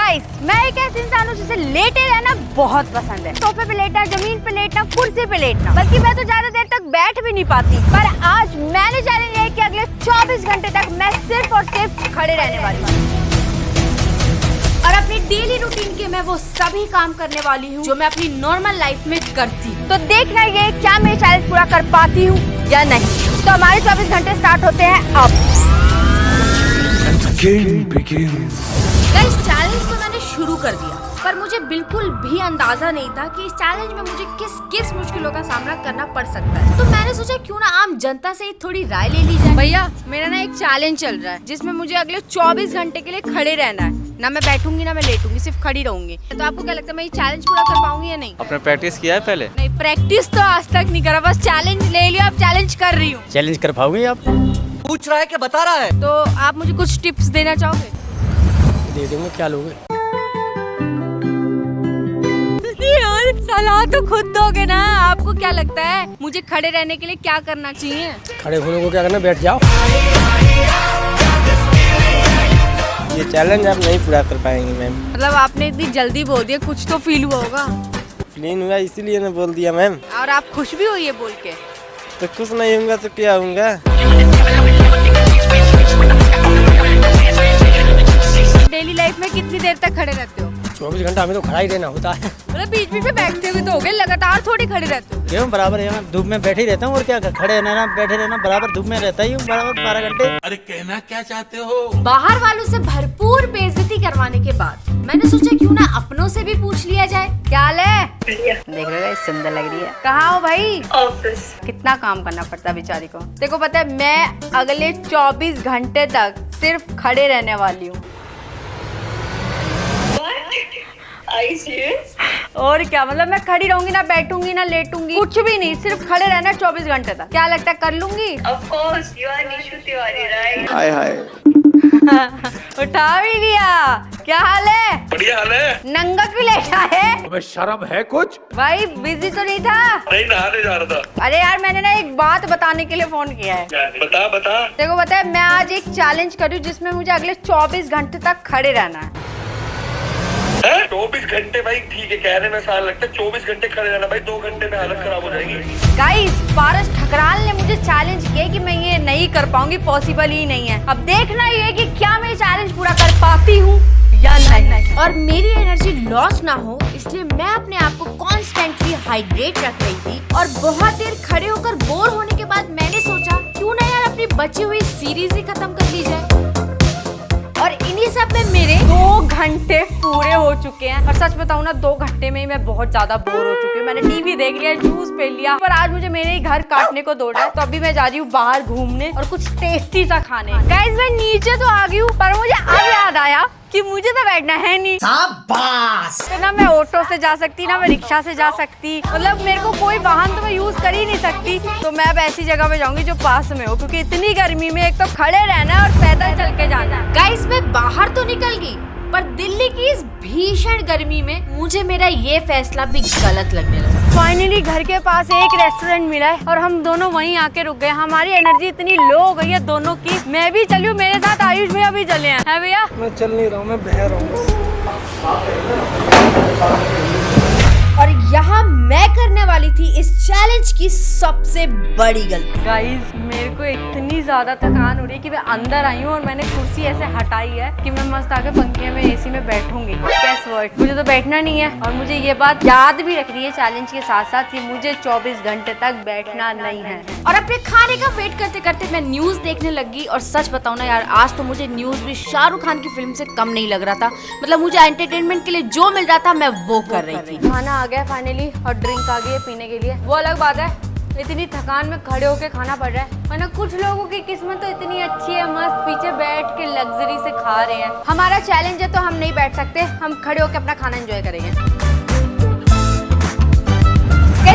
Guys, मैं एक ऐसे इंसान हूँ जिसे लेटे रहना बहुत पसंद है। सोफे पे लेटना, जमीन पे लेटना, कुर्सी पे लेटना, बल्कि मैं तो ज्यादा देर तक बैठ भी नहीं पाती। पर आज मैंने चैलेंज लिया कि अगले 24 घंटे तक मैं सिर्फ और सिर्फ खड़े रहने वाली हूँ और अपनी डेली रूटीन के मैं वो सभी काम करने वाली हूँ जो मैं अपनी नॉर्मल लाइफ में करती हूँ। तो देखना ये क्या मैं चैलेंज पूरा कर पाती हूँ या नहीं। तो हमारे 24 घंटे स्टार्ट होते हैं अब। इस चैलेंज को मैंने शुरू कर दिया, पर मुझे बिल्कुल भी अंदाजा नहीं था कि इस चैलेंज में मुझे किस किस मुश्किलों का सामना करना पड़ सकता है। तो मैंने सोचा क्यों ना आम जनता से थोड़ी राय ले ली जाए। भैया, मेरा ना एक चैलेंज चल रहा है जिसमें मुझे अगले 24 घंटे के लिए खड़े रहना है। ना मैं बैठूंगी ना मैं लेटूंगी, सिर्फ खड़ी रहूंगी। तो आपको क्या लगता है मैं ये चैलेंज पूरा कर पाऊंगी या नहीं? आपने प्रैक्टिस किया है पहले? नहीं, प्रैक्टिस तो आज तक नहीं करा, बस चैलेंज ले लिया, अब चैलेंज कर रही हूँ। चैलेंज कर पाओगे आप? पूछ रहा है कि बता रहा है। तो आप मुझे कुछ टिप्स देना चाहोगे? दे देंगे, क्या लोगे? यार सलाह तो खुद दोगे ना। आपको क्या लगता है मुझे खड़े रहने के लिए क्या करना चाहिए? खड़े होने को क्या करना, बैठ जाओ। ये चैलेंज आप नहीं पूरा कर पाएंगे मैम। मतलब आपने इतनी जल्दी बोल दिया, कुछ तो फील हुआ होगा। फील हुआ इसीलिए ना बोल दिया मैम। और आप खुश भी हो ये बोल के? तो खुश नहीं होऊंगा तो क्या होऊंगा? डेली लाइफ में कितनी देर तक खड़े रहते हो? 24 घंटा हमें तो खड़ा ही रहना होता है। मतलब बीच बीच में बैठते हुए तो हो गए, लगातार थोड़ी खड़े रहते हो? क्यों, बराबर है, मैं धूप में बैठे ही रहता हूँ और क्या, खड़े रहना बैठे रहना बराबर, धूप में रहता ही हूँ बराबर 12 घंटे। अरे कहना क्या चाहते हो? बाहर वालों से भरपूर बेइज्जती करवाने के बाद मैंने सोचा क्यों ना अपनों से भी पूछ लिया जाए। क्या हाल है? देख रहे हो, सुंदर लग रही है। कहाँ हो भाई? ऑफिस। कितना काम करना पड़ता है बेचारी को। देखो पता है, मैं अगले 24 घंटे तक सिर्फ खड़े रहने वाली हूँ। Are you serious? और क्या, मतलब मैं खड़ी रहूंगी, ना बैठूंगी ना लेटूंगी, कुछ भी नहीं, सिर्फ खड़े रहना 24 घंटे तक। क्या लगता है कर लूंगी? Of course, you are Nishu Tiwari, right? हाय हाय। उठा भी लिया। क्या हाल है? बढ़िया हाल है। नंगा क्यों लेटा है? अबे शर्म है कुछ? भाई बिजी तो नहीं था? नहीं, नहाने जा रहा था। अरे यार, मैंने ना एक बात बताने के लिए फोन किया है। बता बता। देखो पता है, मैं आज एक चैलेंज कर रही हूँ जिसमें मुझे अगले 24 घंटे तक खड़े रहना है। 24 घंटे भाई ठीक है, कहने में साल लगता है। 24 घंटे खड़े रहना भाई, 2 घंटे में हालत खराब हो जाएगी। गाइस, पारस ठकराल ने मुझे चैलेंज किया कि मैं ये नहीं कर पाऊंगी, पॉसिबल ही नहीं है। अब देखना ये कि क्या मैं चैलेंज पूरा कर पाती हूँ या नहीं। और मेरी एनर्जी लॉस ना हो इसलिए मैं अपने आप को कॉन्स्टेंटली हाइड्रेट रख रही थी। और बहुत देर खड़े होकर बोर होने के बाद मैंने सोचा क्यों ना यार अपनी बची हुई सीरीज ही खत्म कर ली जाए। और इन्हीं सब में मेरे 2 घंटे पूरे हो चुके हैं। और सच बताऊं ना, 2 घंटे में ही मैं बहुत ज्यादा बोर हो चुकी हूँ। मैंने टीवी देख लिया, जूस पी लिया, पर आज मुझे मेरे ही घर काटने को दौड़ा है। तो अभी मैं जा रही हूँ बाहर घूमने और कुछ टेस्टी सा खाने। गाइस, मैं नीचे तो आ गई हूँ, पर मुझे अब याद आया कि मुझे तो बैठना है नहीं। शाबाश! तो ना मैं ऑटो से जा सकती, ना मैं रिक्शा से जा सकती, मतलब मेरे को कोई वाहन तो मैं यूज कर ही नहीं सकती। तो मैं अब ऐसी जगह पे जाऊंगी जो पास में हो, क्योंकि इतनी गर्मी में एक तो खड़े रहना है और पैदल चल के जाना है। गाइस, मैं बाहर तो निकल गई, पर दिल्ली की इस भीषण गर्मी में मुझे मेरा ये फैसला भी गलत लगने लगा। फाइनली घर के पास एक रेस्टोरेंट मिला है और हम दोनों वहीं आके रुक गए। हमारी एनर्जी इतनी लो हो गई है दोनों की। मैं भी चली हूँ, मेरे साथ आयुष भैया भी चले हैं। है भैया? मैं चल नहीं रहा हूँ, मैं बह रहा हूँ। और यहाँ मैं करने वाली थी इस चैलेंज की सबसे बड़ी गलती। गाइस, मेरे को इतनी ज्यादा थकान हो रही है कि मैं अंदर आई हूँ और मैंने कुर्सी ऐसे हटाई है कि मैं मस्त आके पंखे में एसी में बैठूंगी। Guess what? मुझे तो बैठना नहीं है। और मुझे ये बात याद भी रखनी है चैलेंज के साथ साथ कि मुझे 24 घंटे तक बैठना नहीं है। और अपने खाने का वेट करते करते मैं न्यूज देखने लगी। और सच बताऊं ना यार, आज तो मुझे न्यूज भी शाहरुख खान की फिल्म से कम नहीं लग रहा था। मतलब मुझे एंटरटेनमेंट के लिए जो मिल रहा था मैं वो कर रही थी। खाना आ गया फाइनली और ड्रिंक आ गई है पीने के लिए। वो अलग बात है, इतनी थकान में खड़े होके खाना पड़ रहा है। वरना कुछ लोगों की किस्मत तो इतनी अच्छी है, मस्त पीछे बैठ के लग्जरी से खा रहे हैं। हमारा चैलेंज है तो हम नहीं बैठ सकते, हम खड़े होके अपना खाना एंजॉय करेंगे।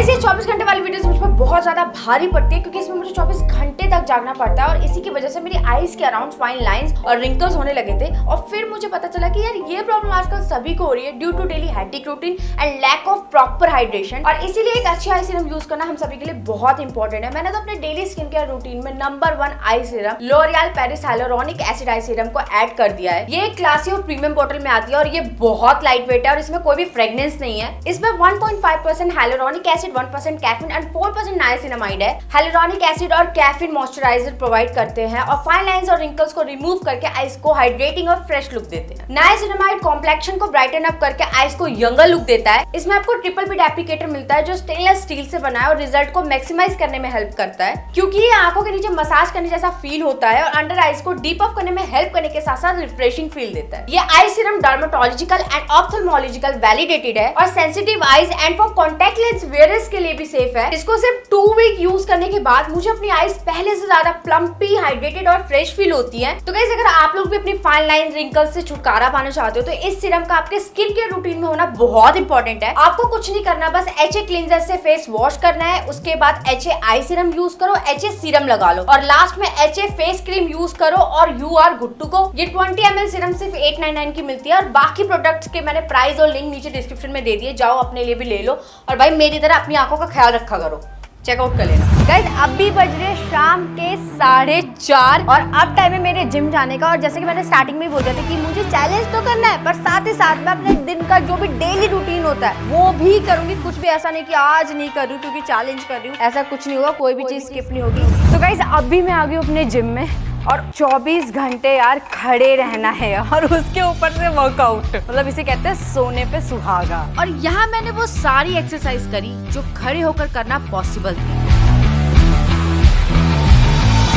गाइस ये 24 घंटे वाली वीडियोस मुझ पर बहुत ज्यादा भारी पड़ती है क्योंकि इसमें मुझे 24 घंटे तक जागना पड़ता है और इसी की वजह से मेरी आईज के अराउंड फाइन लाइंस और रिंकल्स होने लगे थे। और फिर मुझे पता चला कि यार ये प्रॉब्लम आजकल सभी को हो रही है due to daily hectic routine and lack of proper hydration. और इसीलिए एक अच्छी आई सीरम यूज करना हम सभी के लिए बहुत इंपॉर्टेंट है। मैंने तो अपने डेली स्किन केयर रूटीन में नंबर 1 आई serum L'Oreal Paris hyaluronic acid आई सीरम को ऐड कर दिया है। ये एक क्लासी और प्रीमियम बोतल में आती है और ये बहुत लाइट वेट है और इसमें कोई भी फ्रेग्रेंस नहीं है। इसमें 1.5% hyaluronic acid, 1% caffeine and 4% niacinamide है। हाइलुरोनिक एसिड और कैफीन मॉइस्चराइजर प्रोवाइड करते हैं और फाइन लाइंस और रिंकल्स को रिमूव करके आईज को हाइड्रेटिंग और फ्रेश लुक देते हैं। नाइसिनामाइड कॉम्प्लेक्शन को ब्राइटन अप करके आईज को यंगर लुक देता है। इसमें आपको ट्रिपल बीट एप्लीकेटर मिलता है जो स्टेनलेस स्टील से बना है और रिजल्ट को मैक्सिमाइज करने में हेल्प करता है क्योंकि ये आंखों के नीचे मसाज करने जैसा फील होता है और अंडर आईज को डीप अप करने में हेल्प करने के साथ साथ रिफ्रेशिंग फील देता है। ये eye serum dermatological and ophthalmological validated है और sensitive eyes and for contact lens wearers के लिए भी सेफ है। इसको सिर्फ 2 वीक यूज करने के बाद मुझे अपनी आईज पहले से ज्यादा प्लम्पी, हाइड्रेटेड और फ्रेश फील होती है। तो गाइस अगर आप लोग भी अपनी फाइन लाइन रिंकल्स से छुटकारा पाना चाहते हो तो इस सीरम का आपके स्किन केयर रूटीन में होना बहुत इंपॉर्टेंट है। आपको कुछ नहीं करना, बस HA क्लींजर से फेस वॉश करना है, उसके बाद HA आई सीरम यूज करो, HA सीरम लगा लो और लास्ट में HA फेस क्रीम यूज करो और you are good to go. ये 20 ml सीरम सिर्फ 899 की मिलती है और बाकी प्रोडक्ट्स के मैंने प्राइस और लिंक नीचे डिस्क्रिप्शन में दे दिए, जाओ अपने लिए भी ले लो और भाई मेरी तरह अपनी आंखों का ख्याल रखा करो, चेकआउट कर लेना। गाइस अभी बज रहे शाम के 4:30 और अब टाइम है मेरे जिम जाने का। और जैसे कि मैंने स्टार्टिंग में ही बोला था कि मुझे चैलेंज तो करना है पर साथ ही साथ में अपने दिन का जो भी डेली रूटीन होता है वो भी करूंगी। कुछ भी ऐसा नहीं कि आज नहीं कर रही हूँ क्योंकि चैलेंज कर रही हूँ, ऐसा कुछ नहीं होगा, कोई भी चीज स्किप नहीं होगी। तो गाइस अभी मैं आ गई हूँ अपने जिम में और 24 घंटे यार खड़े रहना है और उसके ऊपर से वर्कआउट, मतलब इसे कहते हैं सोने पे सुहागा। और यहाँ मैंने वो सारी एक्सरसाइज करी जो खड़े होकर करना पॉसिबल थी।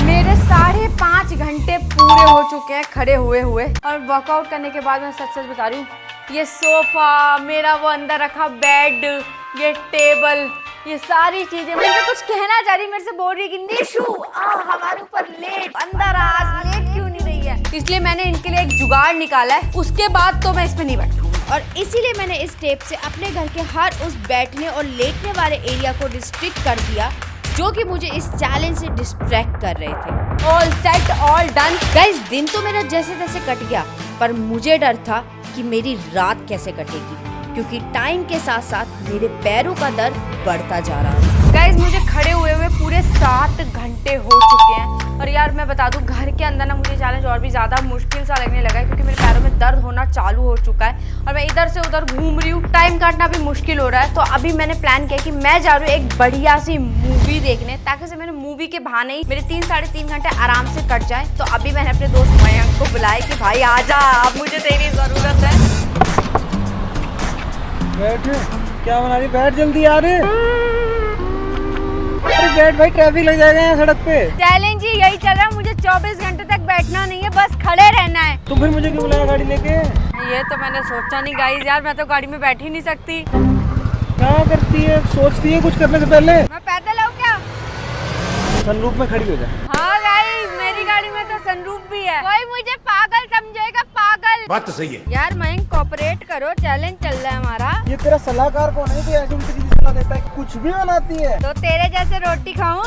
मेरे 5.5 घंटे पूरे हो चुके हैं खड़े हुए हुए और वर्कआउट करने के बाद मैं सच बता रही हूँ, ये सोफा, मेरा वो अंदर रखा बेड, ये टेबल, ये सारी चीजें मुझे कुछ कहना चाह रही, मेरे से बोल रही है कि निशु हमारे ऊपर लेट, अंदर आज लेट क्यों नहीं रही है। इसलिए मैंने इनके लिए एक जुगाड़ निकाला है, उसके बाद तो मैं इसमें नहीं बैठूंगी। और इसीलिए मैंने इस टेप से अपने घर के हर उस बैठने और लेटने वाले एरिया को रिस्ट्रिक्ट कर दिया जो कि मुझे इस चैलेंज से डिस्ट्रैक्ट कर रहे थे। All set, all done. Guys दिन तो मेरा जैसे तैसे कट गया पर मुझे डर था कि मेरी रात कैसे कटेगी क्योंकि टाइम के साथ साथ मेरे पैरों का दर्द बढ़ता जा रहा है। गाइस मुझे खड़े हुए पूरे 7 घंटे हो चुके हैं और यार मैं बता दूं घर के अंदर ना मुझे चैलेंज और भी ज़्यादा मुश्किल सा लगने लगा है क्योंकि मेरे पैरों में दर्द होना चालू हो चुका है और मैं इधर से उधर घूम रही हूँ, टाइम काटना भी मुश्किल हो रहा है। तो अभी मैंने प्लान किया कि मैं जा रही हूँ एक बढ़िया सी मूवी देखने ताकि से मेरे मूवी के बहाने ही मेरे 3-3.5 घंटे आराम से कट जाए। तो अभी मैंने अपने दोस्त मयंक को बुलाया कि भाई आजा, अब मुझे तेरी ज़रूरत है। बैठ, क्या बना रही? बैठ जल्दी यार। अरे बैठ भाई, ट्रैफिक लग जाएगा यहाँ सड़क पे। चैलेंज ही यही चल रहा है, मुझे 24 घंटे तक बैठना नहीं है, बस खड़े रहना है। तो फिर मुझे क्यों बुलाया गाड़ी लेके? ये तो मैंने सोचा नहीं गाइस, यार मैं तो गाड़ी में बैठ ही नहीं सकती। क्या करती है, सोचती है कुछ करने से पहले? मैं पैदल आऊँ क्या? सनरूफ में खड़ी हो जा। हाँ गाइस मेरी गाड़ी में तो सनरूफ भी है, कोई मुझे पागल समझेगा, पागल। बात तो सही है यार मयंक कोऑपरेट करो, चैलेंज चल रहा है हमारा। ये तेरा सलाहकार कौन है? तो ऐसी उल्टी सीधी सलाह देता है, कुछ भी बनाती है। तो तेरे जैसे रोटी खाऊं?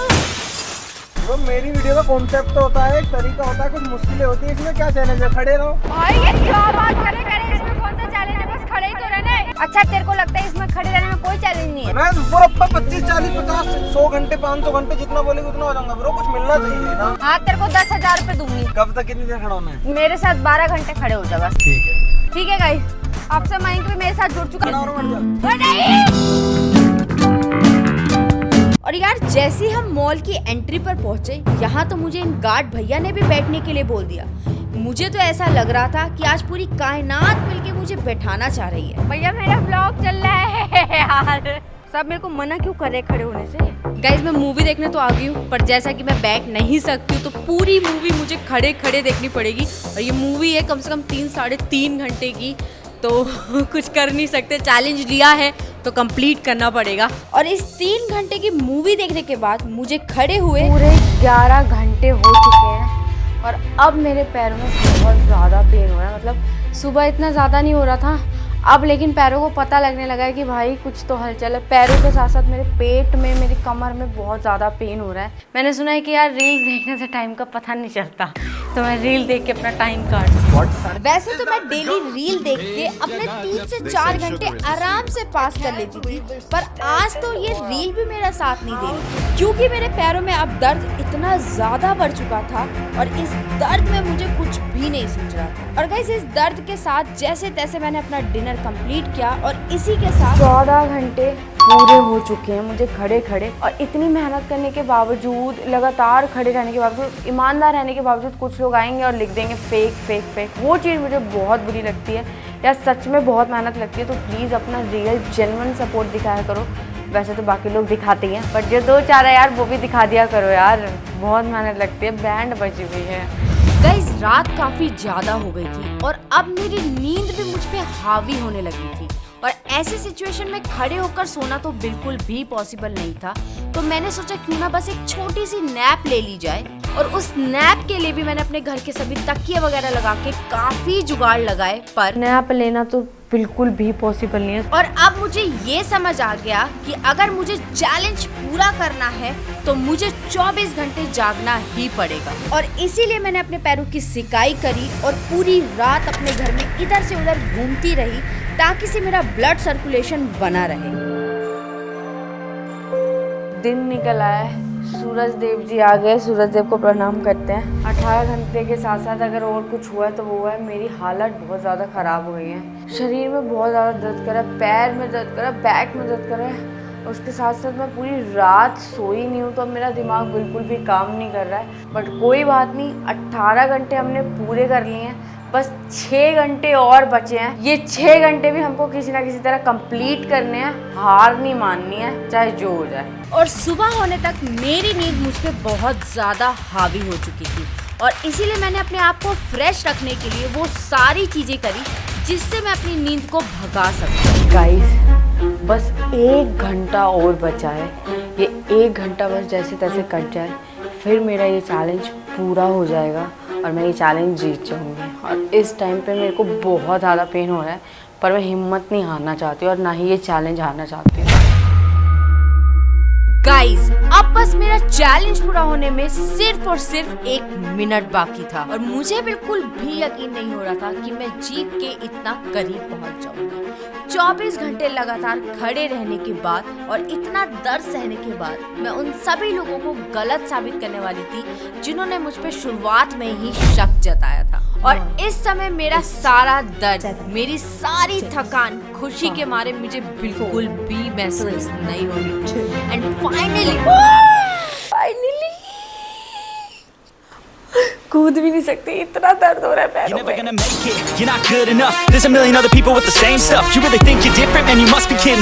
तो मेरी वीडियो का कॉन्सेप्ट तो होता है, एक तरीका होता है, कुछ मुश्किलें होती है, इसमें क्या चैलेंज है? खड़े रहो। भाई ये क्या बात करे, इसमें कौन सा चैलेंज है, बस खड़े ही तो रहना है। अच्छा तेरे को लगता है इसमें खड़े रहने में कोई चैलेंज नहीं है? मैं बरप्पा 25, 40, 50, 100 घंटे, 500 घंटे जितना बोलेगी उतना हो जाऊंगा ब्रो, कुछ मिलना चाहिए ना। हाँ तेरे को 10,000 रुपए दूंगी। कब तक कितनी देर खड़ा होना है? मेरे साथ 12 घंटे खड़े हो जा बस। ठीक है। ठीक है गाइस, आपसे मयंक भी मेरे साथ जुड़ चुका है। और यार जैसे ही हम मॉल की एंट्री पर पहुंचे, यहाँ तो मुझे इन गार्ड भैया ने भी बैठने के लिए बोल दिया। मुझे तो ऐसा लग रहा था कि आज पूरी कायनात मिलके मुझे बैठाना चाह रही है। भैया मेरा ब्लॉग चल रहा है यार, सब मेरे को मना क्यों कर रहे खड़े होने से? गाइस मैं मूवी देखने तो आ गई हूँ पर जैसा कि मैं बैठ नहीं सकती हूँ तो पूरी मूवी मुझे खड़े खड़े देखनी पड़ेगी और ये मूवी है कम से कम 3-3.5 घंटे की, तो कुछ कर नहीं सकते, चैलेंज लिया है तो कंप्लीट करना पड़ेगा। और इस 3 घंटे की मूवी देखने के बाद मुझे खड़े हुए पूरे 11 घंटे हो चुके हैं और अब मेरे पैरों में बहुत ज़्यादा पेन हो रहा है। मतलब सुबह इतना ज़्यादा नहीं हो रहा था, अब लेकिन पैरों को पता लगने लगा है कि भाई कुछ तो हलचल है। पैरों के साथ साथ मेरे पेट में, मेरी कमर में बहुत ज़्यादा पेन हो रहा है। मैंने सुना है कि यार रील देखने से टाइम का पता नहीं चलता, तो मैं रील देख के अपना टाइम काट। वैसे तो मैं डेली रील देख के अपने 3 से 4 घंटे आराम से पास कर लेती थी, पर आज तो ये रील भी मेरा साथ नहीं दे रही, क्योंकि मेरे पैरों में अब दर्द इतना ज्यादा बढ़ चुका था और इस दर्द में मुझे कुछ भी नहीं सूझ रहा था। और गाइस, इस दर्द के साथ जैसे तैसे मैंने अपना डिनर कंप्लीट किया और इसी के साथ 14 घंटे पूरे हो चुके हैं मुझे खड़े खड़े, और इतनी मेहनत करने के बावजूद, लगातार खड़े रहने के बावजूद, ईमानदार रहने के बावजूद कुछ लोग आएंगे और लिख देंगे फेक फेक फेक। वो चीज़ मुझे बहुत बुरी लगती है। यार सच में बहुत मेहनत लगती है, तो प्लीज़ अपना रियल जेन्युइन सपोर्ट दिखाया करो। वैसे तो बाकी लोग दिखाते ही हैं, बट जो 2-4 है यार वो भी दिखा दिया करो यार, बहुत मेहनत लगती है। बैंड बजी हुई है। गाइस, रात काफी ज्यादा हो गई थी और अब मेरी नींद भी मुझ पे हावी होने लगी थी, और ऐसे सिचुएशन में खड़े होकर सोना तो बिल्कुल भी पॉसिबल नहीं था। तो मैंने सोचा क्यों ना बस एक छोटी सी नैप ले ली जाए, और उस नैप के लिए भी मैंने अपने घर के सभी तकिए वगैरह लगा के काफी जुगाड़ लगाए, पर नैप लेना तो बिल्कुल भी पॉसिबल नहीं है। और अब मुझे ये समझ आ गया कि अगर मुझे चैलेंज पूरा करना है तो मुझे 24 घंटे जागना ही पड़ेगा, और इसीलिए मैंने अपने पैरों की सिकाई करी और पूरी रात अपने घर में इधर से उधर घूमती रही ताकि से मेरा ब्लड सर्कुलेशन बना रहे। दिन निकल आया है, सूरज देव जी आ गए, सूरज देव को प्रणाम करते हैं। 18 घंटे के साथ साथ अगर और कुछ हुआ है तो वो हुआ है मेरी हालत बहुत ज़्यादा ख़राब हो गई है। शरीर में बहुत ज़्यादा दर्द कर रहा है, पैर में दर्द कर रहा है, बैक में दर्द कर रहा है, उसके साथ साथ मैं पूरी रात सोई नहीं हूँ, तो अब मेरा दिमाग बिल्कुल भी काम नहीं कर रहा है। बट कोई बात नहीं, 18 घंटे हमने पूरे कर लिए हैं, बस 6 घंटे और बचे हैं। ये 6 घंटे भी हमको किसी ना किसी तरह कंप्लीट करने हैं, हार नहीं माननी है चाहे जो हो जाए। और सुबह होने तक मेरी नींद मुझ पे बहुत ज़्यादा हावी हो चुकी थी, और इसीलिए मैंने अपने आप को फ्रेश रखने के लिए वो सारी चीज़ें करी जिससे मैं अपनी नींद को भगा सकूं। गाइस, बस 1 घंटा और बचा है। ये 1 घंटा बस जैसे तैसे कट जाए, फिर मेरा ये चैलेंज पूरा हो जाएगा और मैं ये चैलेंज जीत जाऊंगी। और इस टाइम पे मेरे को बहुत ज़्यादा पेन हो रहा है, पर मैं हिम्मत नहीं हारना चाहती और ना ही ये चैलेंज हारना चाहती हूँ। गाइस, अब बस मेरा चैलेंज पूरा होने में सिर्फ और सिर्फ 1 मिनट बाकी था, और मुझे बिल्कुल भी यकीन नहीं हो रहा था कि मैं जीत के इतना करीब पहुंच जाऊंगी। 24 घंटे लगातार खड़े रहने के बाद और इतना दर्द सहने के बाद मैं उन सभी लोगों को गलत साबित करने वाली थी जिन्होंने मुझ पे शुरुआत में ही शक जताया था। और इस समय मेरा सारा दर्द, मेरी सारी थकान खुशी के मारे मुझे बिल्कुल भी महसूस नहीं हो रही थी। एंड फाइनली कूद भी नहीं सकती, इतना दर्द हो रहा है पैरों You're never में। gonna make it, you're not good enough. There's a million other people with the same stuff. You really think you're different, man, you must be kidding.